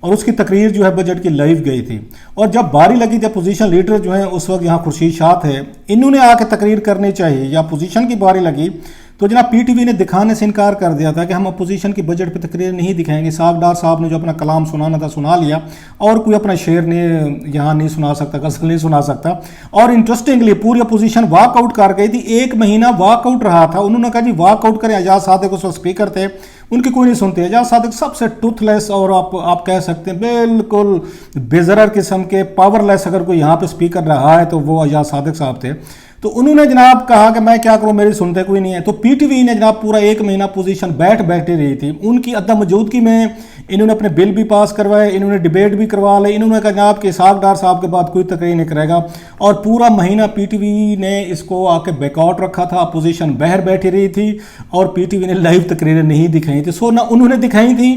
اور اس کی تقریر جو ہے بجٹ کی لائیو گئی تھی، اور جب باری لگی تھی اپوزیشن لیڈر جو ہیں اس وقت یہاں خورشید شاہ تھے، انہوں نے آ کے تقریر کرنی چاہیے، یا اپوزیشن کی باری لگی تو جناب پی ٹی وی نے دکھانے سے انکار کر دیا تھا کہ ہم اپوزیشن کی بجٹ پہ تقریر نہیں دکھائیں گے، اسحاق ڈار صاحب نے جو اپنا کلام سنانا تھا سنا لیا، اور کوئی اپنا شعر یہاں نہیں سنا سکتا، غزل نہیں سنا سکتا۔ اور انٹرسٹنگلی پوری اپوزیشن واک آؤٹ کر گئی تھی، 1 مہینہ واک آؤٹ رہا تھا، انہوں نے کہا جی واک آؤٹ کریں۔ اعجاز صادق اس وقت اسپیکر تھے، ان کی کوئی نہیں سنتے۔ اعجاز صادق سب سے ٹوتھ لیس اور آپ کہہ سکتے ہیں بالکل بے ضرر قسم کے پاور لیس اگر کوئی یہاں پہ اسپیکر رہا ہے تو وہ اعجاز صادق صاحب تھے۔ تو انہوں نے جناب کہا کہ میں کیا کروں، میری سنتے کوئی نہیں ہے۔ تو پی ٹی وی نے جناب پورا 1 مہینہ پوزیشن بیٹھی رہی تھی، ان کی عدم موجودگی میں انہوں نے اپنے بل بھی پاس کروائے، انہوں نے ڈیبیٹ بھی کروا لے، انہوں نے کہا جناب کہ اسحاق ڈار صاحب کے بعد کوئی تقریر نہیں کرے گا، اور پورا مہینہ پی ٹی وی نے اس کو آ کے بیک آؤٹ رکھا تھا، اپوزیشن باہر بیٹھی رہی تھی، اور پی ٹی وی نے لائیو تقریریں نہیں دکھائی تھی۔ نہ انہوں نے دکھائی تھیں،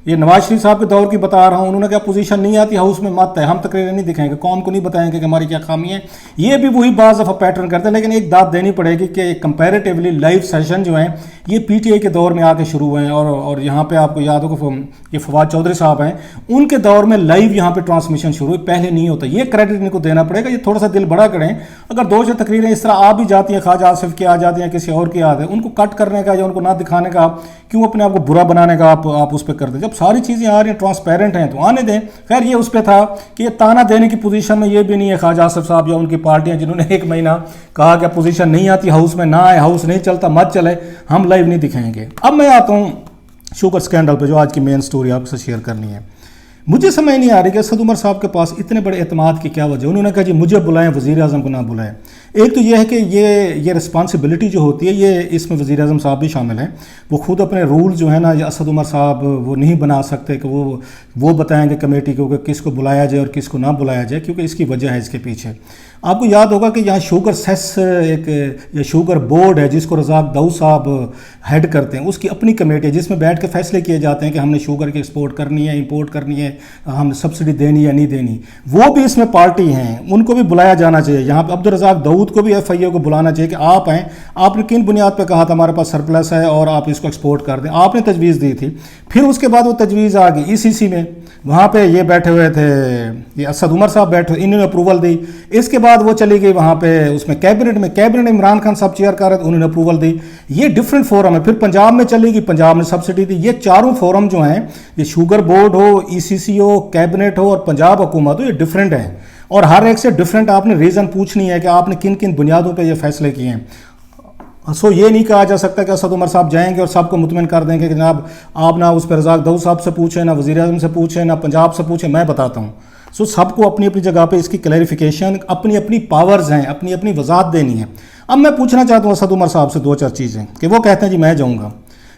یہ نواز شریف صاحب کے دور کی بتا رہا ہوں، انہوں نے کہا پوزیشن نہیں آتی ہاؤس میں مت ہے، ہم تقریریں نہیں دکھائیں گے، قوم کو نہیں بتائیں گے کہ ہماری کیا خامی ہے۔ یہ بھی وہی بعض دفعہ پیٹرن کرتے ہیں، لیکن ایک داد دینی پڑے گی کہ کمپیریٹیولی لائیو سیشن جو ہیں یہ پی ٹی آئی کے دور میں آ کے شروع ہوئے ہیں، اور یہاں پہ آپ کو یاد ہو کہ یہ فواد چودھری صاحب ہیں، ان کے دور میں لائیو یہاں پہ ٹرانسمیشن شروع ہوئی، پہلے نہیں ہوتا۔ یہ کریڈٹ ان کو دینا پڑے گا، یہ تھوڑا سا دل بڑا کریں۔ اگر 2 تقریریں اس طرح آ بھی جاتی ہیں، خواجہ آصف کی آ جاتی ہیں، کسی اور کی آ جاتی ہیں، ان کو کٹ کرنے کا یا ان کو نہ دکھانے کا، کیوں اپنے آپ کو برا بنانے کا آپ اس پہ کر دیں؟ جب ساری چیزیں آ رہی ہیں ٹرانسپیرنٹ ہیں تو آنے دیں۔ خیر یہ اس پہ تھا کہ یہ تانا دینے کی پوزیشن میں یہ بھی نہیں ہے خواجہ آصف صاحب یا ان کی پارٹیاں جنہوں نے 1 مہینہ کہا کہ پوزیشن نہیں آتی ہاؤس میں، نہ آئے، ہاؤس نہیں چلتا مت چلے، ہم لائیو نہیں دکھائیں گے۔ اب میں آتا ہوں شوگر سکینڈل پہ، جو آج کی مین سٹوری آپ سے شیئر کرنی ہے۔ مجھے سمجھ نہیں آ رہی کہ اسد عمر صاحب کے پاس اتنے بڑے اعتماد کی کیا وجہ؟ انہوں نے کہا جی مجھے بلائیں، وزیر اعظم کو نہ بلائیں۔ ایک تو یہ ہے کہ یہ رسپانسبلٹی جو ہوتی ہے یہ اس میں وزیر اعظم صاحب بھی شامل ہیں، وہ خود اپنے رول جو ہے نا، یا اسد عمر صاحب وہ نہیں بنا سکتے کہ وہ بتائیں گے کمیٹی کو کہ کس کو بلایا جائے اور کس کو نہ بلایا جائے، کیونکہ اس کی وجہ ہے اس کے پیچھے۔ آپ کو یاد ہوگا کہ یہاں شوگر سیس ایک یا شوگر بورڈ ہے جس کو رزاق داؤد صاحب ہیڈ کرتے ہیں، اس کی اپنی کمیٹی ہے جس میں بیٹھ کے فیصلے کیے جاتے ہیں کہ ہم نے شوگر کی ایکسپورٹ کرنی ہے، امپورٹ کرنی ہے، ہم نے سبسڈی دینی یا نہیں دینی۔ وہ بھی اس میں پارٹی ہیں، ان کو بھی بلایا جانا چاہیے۔ یہاں پہ عبدالرزاق داؤد کو بھی ایف آئی اے کو بلانا چاہیے کہ آپ ہیں، آپ نے کن بنیاد پہ کہا تھا ہمارے پاس سرپلس ہے اور آپ اس کو ایکسپورٹ کر دیں، آپ نے تجویز دی تھی۔ پھر اس کے بعد وہ تجویز آ گئی ECC میں، وہاں پہ یہ بیٹھے ہوئے تھے، یہ اسد عمر صاحب بیٹھے، انہوں نے اپروول دی۔ اس کے بعد وہ چلی گئی وہاں پہ اس میں کیبنٹ عمران خان صاحب چیئر کر رہے تھے، انہوں نے اپروول دی۔ یہ ڈفرینٹ فورم ہے۔ پھر پنجاب میں چلی گئی، پنجاب نے سبسڈی دی۔ یہ چاروں فورم جو ہیں، یہ شوگر بورڈ ہو، ECC ہو، کیبنٹ ہو اور پنجاب حکومت ہو، یہ ڈفرینٹ ہیں، اور ہر ایک سے ڈفرینٹ آپ نے ریزن پوچھنی ہے کہ آپ نے کن کن بنیادوں پہ یہ فیصلے کیے ہیں۔ یہ نہیں کہا جا سکتا کہ اسد عمر صاحب جائیں گے اور سب کو مطمئن کر دیں گے کہ جناب آپ نہ اس پہ رزاق داؤد صاحب سے پوچھیں، نہ وزیر اعظم سے پوچھیں، نہ پنجاب سے پوچھیں، میں بتاتا ہوں۔ سب کو اپنی اپنی جگہ پہ اس کی کلیریفیکیشن، اپنی اپنی پاورز ہیں، اپنی اپنی وضاحت دینی ہے۔ اب میں پوچھنا چاہتا ہوں اسد عمر صاحب سے 2-4 چیزیں کہ وہ کہتے ہیں جی میں جاؤں گا۔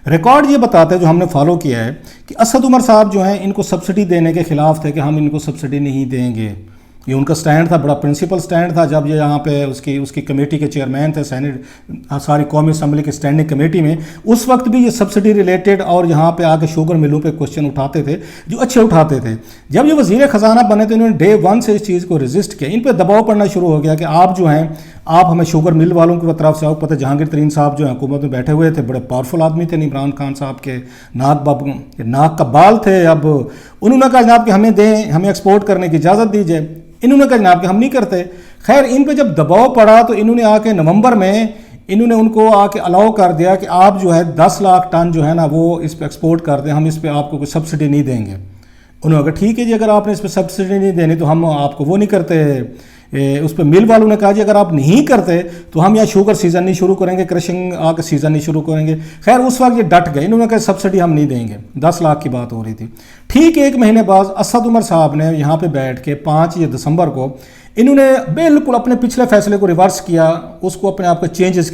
ریکارڈ یہ بتاتا ہے جو ہم نے فالو کیا ہے کہ اسد عمر صاحب جو ہیں ان کو سبسڈی دینے کے خلاف تھے کہ ہم ان کو سبسڈی نہیں دیں گے۔ یہ ان کا سٹینڈ تھا، بڑا پرنسپل سٹینڈ تھا۔ جب یہ یہاں پہ اس کی کمیٹی کے چیئرمین تھے، سینٹ ساری قومی اسمبلی کی اسٹینڈنگ کمیٹی میں، اس وقت بھی یہ سبسڈی ریلیٹڈ اور یہاں پہ آ کے شوگر ملوں پہ کوشچن اٹھاتے تھے جو اچھے اٹھاتے تھے۔ جب یہ وزیر خزانہ بنے تو انہوں نے ڈے 1 سے اس چیز کو ریزسٹ کیا، ان پہ دباؤ پڑنا شروع ہو گیا کہ آپ جو ہیں آپ ہمیں شوگر مل والوں کی طرف سے، آپ پتہ جہانگیر ترین صاحب جو ہیں حکومت میں بیٹھے ہوئے تھے، بڑے پاورفل آدمی تھے، عمران خان صاحب کے ناک کا بال تھے۔ اب انہوں نے کہا جناب کہ ہمیں دیں، ہمیں ایکسپورٹ کرنے کی اجازت دیجیے، انہوں نے کہا جناب کہ ہم نہیں کرتے۔ خیر ان پہ جب دباؤ پڑا تو انہوں نے آ کے نومبر میں انہوں نے ان کو آ کے الاؤ کر دیا کہ آپ جو ہے 10 لاکھ ٹن جو ہے نا وہ اس پہ ایکسپورٹ کر دیں، ہم اس پہ آپ کو کوئی سبسڈی نہیں دیں گے۔ انہوں نے کہا ٹھیک ہے جی، اگر آپ نے اس پہ سبسڈی نہیں دینی تو ہم آپ کو وہ نہیں کرتے۔ اس پہ مل والوں نے کہا جی اگر آپ نہیں کرتے تو ہم یہاں شوگر سیزن نہیں شروع کریں گے، کرشنگ آ کے سیزن نہیں شروع کریں گے۔ خیر اس وقت یہ ڈٹ گئے، انہوں نے کہا سبسڈی ہم نہیں دیں گے، 10 لاکھ کی بات ہو رہی تھی۔ ٹھیک 1 مہینے بعد اسد عمر صاحب نے یہاں پہ بیٹھ کے 5 دسمبر کو انہوں نے بالکل اپنے پچھلے فیصلے کو ریورس کیا، اس کو اپنے آپ کے چینجز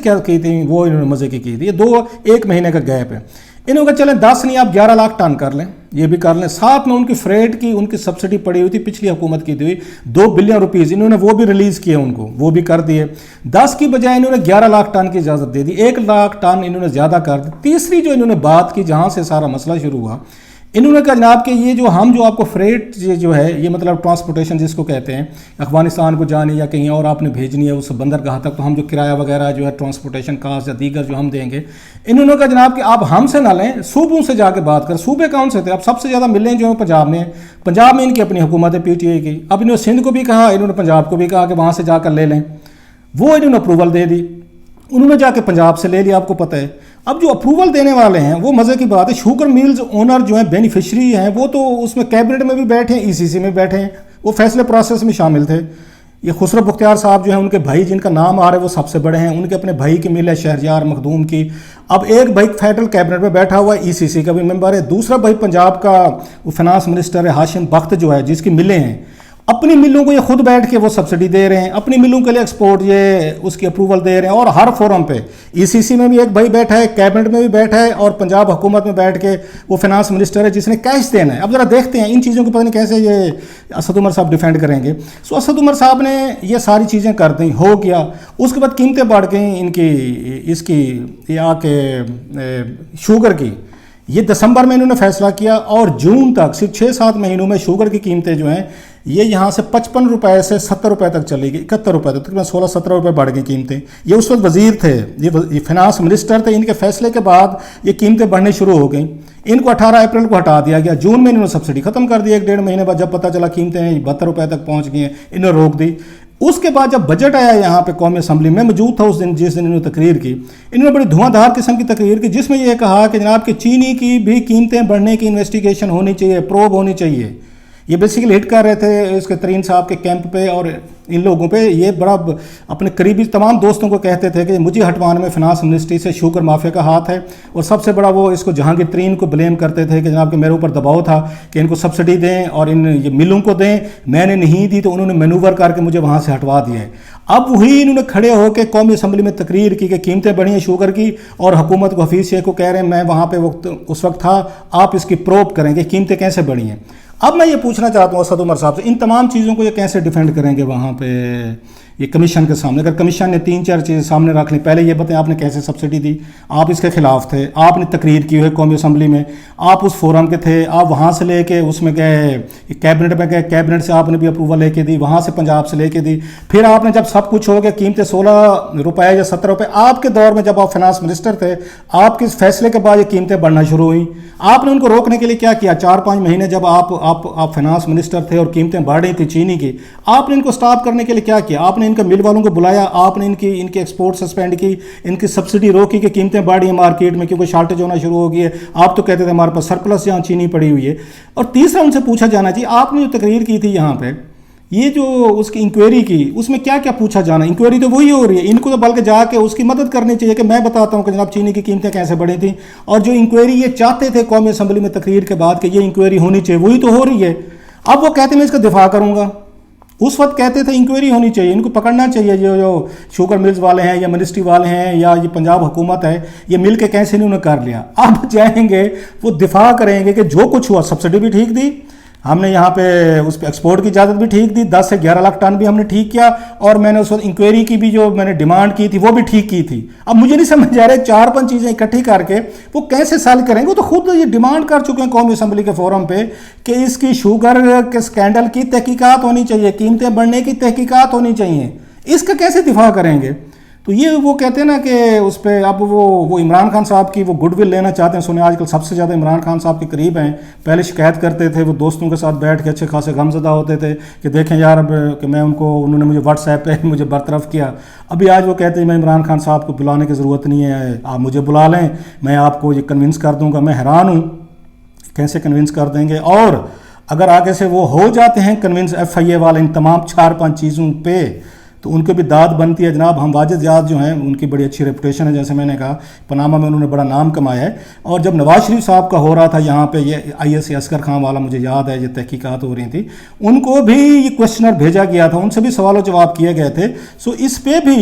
کیا کی تھیں وہ انہوں نے مزے کی تھی۔ یہ 1 مہینے کا گیپ ہے۔ انہوں نے کہا چلیں 10 نہیں آپ 11 لاکھ ٹن کر لیں، یہ بھی کر لیں۔ ساتھ میں ان کی فریٹ کی ان کی سبسڈی پڑی ہوئی تھی پچھلی حکومت کی ہوئی 2 بلین روپیز، انہوں نے وہ بھی ریلیز کیے، ان کو وہ بھی کر دیے۔ 10 کی بجائے انہوں نے 11 لاکھ ٹن کی اجازت دے دی، 1 لاکھ ٹن انہوں نے زیادہ کر دی۔ تیسری جو انہوں نے بات کی جہاں سے سارا مسئلہ شروع ہوا، انہوں نے کہا جناب کہ یہ جو آپ کو فریٹ جو ہے یہ مطلب ٹرانسپورٹیشن جس کو کہتے ہیں افغانستان کو جانی یا کہیں اور آپ نے بھیجنی ہے اس بندرگاہ تک، تو ہم جو کرایہ وغیرہ جو ہے ٹرانسپورٹیشن کاسٹ یا دیگر جو ہم دیں گے، انہوں نے کہا جناب کہ آپ ہم سے نہ لیں، صوبوں سے جا کے بات کریں۔ صوبے کون سے تھے؟ اب سب سے زیادہ ملیں جو ہیں پنجاب میں، پنجاب میں ان کی اپنی حکومت ہے پی ٹی آئی کی۔ اب انہوں نے سندھ کو بھی کہا، انہوں نے پنجاب کو بھی کہا کہ وہاں سے جا کر لے لیں، وہ انہوں نے اپروول دے دی، انہوں نے جا کے پنجاب سے لے لیا، آپ کو پتہ ہے۔ اب جو اپروول دینے والے ہیں وہ مزے کی بات ہے، شوگر میلز اونر جو ہیں بینیفیشری ہیں وہ تو اس میں کیبنٹ میں بھی بیٹھے ہیں، ای سی سی میں بیٹھے ہیں، وہ فیصلے پروسیس میں شامل تھے۔ یہ خسرو بختیار صاحب جو ہیں ان کے بھائی جن کا نام آ رہا ہے وہ سب سے بڑے ہیں، ان کے اپنے بھائی کی مل ہے شہریار مخدوم کی۔ اب ایک بھائی فیڈرل کیبنٹ میں بیٹھا ہوا ہے، ای سی سی کا بھی ممبر ہے، دوسرا بھائی پنجاب کا وہ فنانس منسٹر ہے ہاشم بخت جو ہے، جس کی ملیں ہیں، اپنی ملوں کو یہ خود بیٹھ کے وہ سبسڈی دے رہے ہیں، اپنی ملوں کے لیے ایکسپورٹ یہ اس کی اپروول دے رہے ہیں، اور ہر فورم پہ ای سی سی میں بھی ایک بھائی بیٹھا ہے، کیبنٹ میں بھی بیٹھا ہے، اور پنجاب حکومت میں بیٹھ کے وہ فنانس منسٹر ہے جس نے کیش دینا ہے۔ اب ذرا دیکھتے ہیں ان چیزوں کو پتہ نہیں کیسے یہ اسد عمر صاحب ڈیفینڈ کریں گے۔ سو اسد عمر صاحب نے یہ ساری چیزیں کر دیں، ہو گیا، اس کے بعد قیمتیں بڑھ گئیں ان کی، اس کی یہ آ کے شوگر کی۔ یہ دسمبر میں انہوں نے فیصلہ کیا اور جون تک صرف 6-7 مہینوں میں شوگر کی قیمتیں جو ہیں یہ یہاں سے 55 روپے سے 70 روپے تک چلی گئی، 71 روپے تک، تقریباً 16-17 روپے بڑھ گئی قیمتیں۔ یہ اس وقت وزیر تھے، یہ فنانس منسٹر تھے، ان کے فیصلے کے بعد یہ قیمتیں بڑھنے شروع ہو گئیں۔ ان کو 18 اپریل کو ہٹا دیا گیا، جون میں انہوں نے سبسڈی ختم کر دی، 1-1.5 مہینے بعد جب پتہ چلا قیمتیں 72 روپے تک پہنچ گئی ہیں، انہوں نے روک دی۔ اس کے بعد جب بجٹ آیا یہاں پہ قومی اسمبلی میں موجود تھا اس دن، جس دن انہوں نے تقریر کی، انہوں نے بڑی دھواں دھار قسم کی تقریر کی، جس میں یہ کہا کہ جناب کہ چینی کی بھی قیمتیں بڑھنے کی انویسٹیگیشن ہونی چاہیے، پروب ہونی چاہیے۔ یہ بیسیکلی ہٹ کر رہے تھے اس کے ترین صاحب کے کیمپ پہ اور ان لوگوں پہ۔ یہ بڑا اپنے قریبی تمام دوستوں کو کہتے تھے کہ مجھے ہٹوانے میں فنانس منسٹری سے شوگر مافیا کا ہاتھ ہے، اور سب سے بڑا وہ اس کو جہانگیر ترین کو بلیم کرتے تھے کہ جناب کہ میرے اوپر دباؤ تھا کہ ان کو سبسڈی دیں اور ان یہ ملوں کو دیں، میں نے نہیں دی تو انہوں نے مینوور کر کے مجھے وہاں سے ہٹوا دیا ہے۔ اب وہی انہوں نے کھڑے ہو کے قومی اسمبلی میں تقریر کی کہ قیمتیں بڑھی ہیں شوگر کی، اور حکومت کو حفیظ شیخ کو کہہ رہے ہیں میں وہاں پہ اس وقت تھا، آپ اس کی پروب کریں کہ قیمتیں کیسے بڑھی ہیں۔ اب میں یہ پوچھنا چاہتا ہوں اسد عمر صاحب سے، ان تمام چیزوں کو یہ کیسے ڈیفینڈ کریں گے وہاں پہ یہ کمیشن کے سامنے؟ اگر کمیشن نے 3-4 چیزیں سامنے رکھ لی، پہلے یہ بتائیں آپ نے کیسے سبسڈی دی، آپ اس کے خلاف تھے، آپ نے تقریر کی ہوئی قومی اسمبلی میں، آپ اس فورم کے تھے، آپ وہاں سے لے کے اس میں گئے کیبنٹ میں گئے، کیبنٹ سے آپ نے بھی اپروول لے کے دی، وہاں سے پنجاب سے لے کے دی، پھر آپ نے جب سب کچھ ہو گیا قیمتیں 16 روپے یا 17 روپے، آپ کے دور میں جب آپ فنانس منسٹر تھے، آپ کے فیصلے کے بعد یہ قیمتیں بڑھنا شروع ہوئیں۔ آپ نے ان کو روکنے کے لیے کیا کیا؟ 4-5 مہینے جب آپ فنانس منسٹر تھے اور قیمتیں بڑھ رہی تھیں چینی کی، آپ نے ان کو سٹاپ کرنے کے لیے کیا کیا؟ آپ نے ان کے مل والوں کو بلایا، آپ نے ان کی ایکسپورٹ سسپینڈ کی، ان کی سبسڈی روکی کہ قیمتیں بڑھ رہی ہیں مارکیٹ میں کیونکہ شارٹیج ہونا شروع ہو گئی ہے، آپ تو کہتے تھے ہمارے پاس سرپلس یہاں چینی پڑی ہوئی ہے۔ اور تیسرا ان سے پوچھا جانا چاہیے، آپ نے جو تقریر کی تھی یہاں پہ، یہ جو اس کی انکوائری کی، اس میں کیا کیا پوچھا جانا؟ انکوائری تو وہی ہو رہی ہے، ان کو تو بلکہ جا کے اس کی مدد کرنی چاہیے کہ میں بتاتا ہوں کہ جناب چینی کی قیمتیں کیسے بڑھی تھیں، اور جو انکوائری یہ چاہتے تھے قومی اسمبلی میں تقریر کے بعد کہ یہ انکوائری ہونی چاہیے، وہی تو ہو رہی ہے۔ اب وہ کہتے ہیں میں اس کا دفاع کروں گا، اس وقت کہتے تھے انکوائری ہونی چاہیے، ان کو پکڑنا چاہیے، جو شوگر ملز والے ہیں یا منسٹری والے ہیں یا یہ پنجاب حکومت ہے، یہ مل کے کیسے انہوں نے کر لیا۔ اب جائیں گے وہ دفاع کریں گے کہ جو کچھ ہوا، سبسڈی بھی ٹھیک دی ہم نے، یہاں پہ اس پہ ایکسپورٹ کی اجازت بھی ٹھیک دی، 10 سے 11 لاکھ ٹن بھی ہم نے ٹھیک کیا، اور میں نے اس وقت انکوائری کی بھی جو میں نے ڈیمانڈ کی تھی وہ بھی ٹھیک کی تھی۔ اب مجھے نہیں سمجھ آ رہے 4-5 چیزیں اکٹھی کر کے وہ کیسے سیل کریں گے؟ وہ تو خود یہ ڈیمانڈ کر چکے ہیں قومی اسمبلی کے فورم پہ کہ اس کی شوگر کے اسکینڈل کی تحقیقات ہونی چاہیے، قیمتیں بڑھنے کی تحقیقات ہونی چاہیے، اس کا کیسے دفاع کریں گے؟ تو یہ وہ کہتے ہیں نا کہ اس پہ اب وہ عمران خان صاحب کی وہ گڈ ول لینا چاہتے ہیں۔ سنیں آج کل سب سے زیادہ عمران خان صاحب کے قریب ہیں، پہلے شکایت کرتے تھے، وہ دوستوں کے ساتھ بیٹھ کے اچھے خاصے غمزدہ ہوتے تھے کہ دیکھیں یار اب کہ میں انہوں نے مجھے واٹس ایپ پہ مجھے برطرف کیا، ابھی آج وہ کہتے ہیں میں عمران خان صاحب کو بلانے کی ضرورت نہیں ہے، آپ مجھے بلا لیں، میں آپ کو یہ کنونس کر دوں گا۔ میں حیران ہوں کیسے کنونس کر دیں گے، اور اگر آگے سے وہ ہو جاتے ہیں کنونس ایف آئی اے والے ان تمام 4-5 چیزوں پہ، تو ان کو بھی داد بنتی ہے۔ جناب ہم واجد یاد جو ہیں ان کی بڑی اچھی ریپوٹیشن ہے، جیسے میں نے کہا پاناما میں انہوں نے بڑا نام کمایا ہے، اور جب نواز شریف صاحب کا ہو رہا تھا یہاں پہ یہ آئی ایس اصغر خان والا، مجھے یاد ہے یہ تحقیقات ہو رہی تھی، ان کو بھی یہ کوشچنر بھیجا گیا تھا، ان سے بھی سوال و جواب کیے گئے تھے۔ سو اس پہ بھی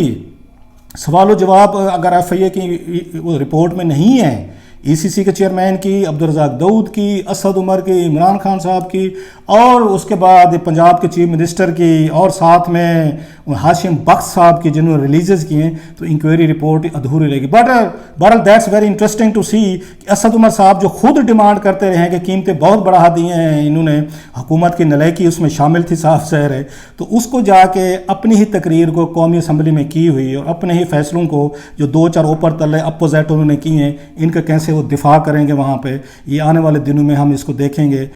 سوال و جواب اگر ایف آئی اے کی رپورٹ میں نہیں ہے ECC کے چیئرمین کی، عبدالرزاق داؤد کی، اسد عمر کی، عمران خان صاحب کی، اور اس کے بعد پنجاب کے چیف منسٹر کی، اور ساتھ میں ہاشم بخش صاحب کی جنہوں نے ریلیزز کیے ہیں، تو انکوائری رپورٹ ادھوری رہے گی. بٹ بہرحال دیٹس ویری انٹرسٹنگ ٹو سی کہ اسد عمر صاحب جو خود ڈیمانڈ کرتے رہے ہیں کہ قیمتیں بہت بڑھا دی ہیں انہوں نے، حکومت کی نالائکی اس میں شامل تھی، صاف ظاہر ہے، تو اس کو جا کے اپنی ہی تقریر کو قومی اسمبلی میں کی ہوئی اور اپنے ہی فیصلوں کو جو 2-4 اوپر تلے اپوزٹ انہوں نے کی ہیں، ان کا کیسے وہ دفاع کریں گے وہاں پہ، یہ آنے والے دنوں میں ہم اس کو دیکھیں گے.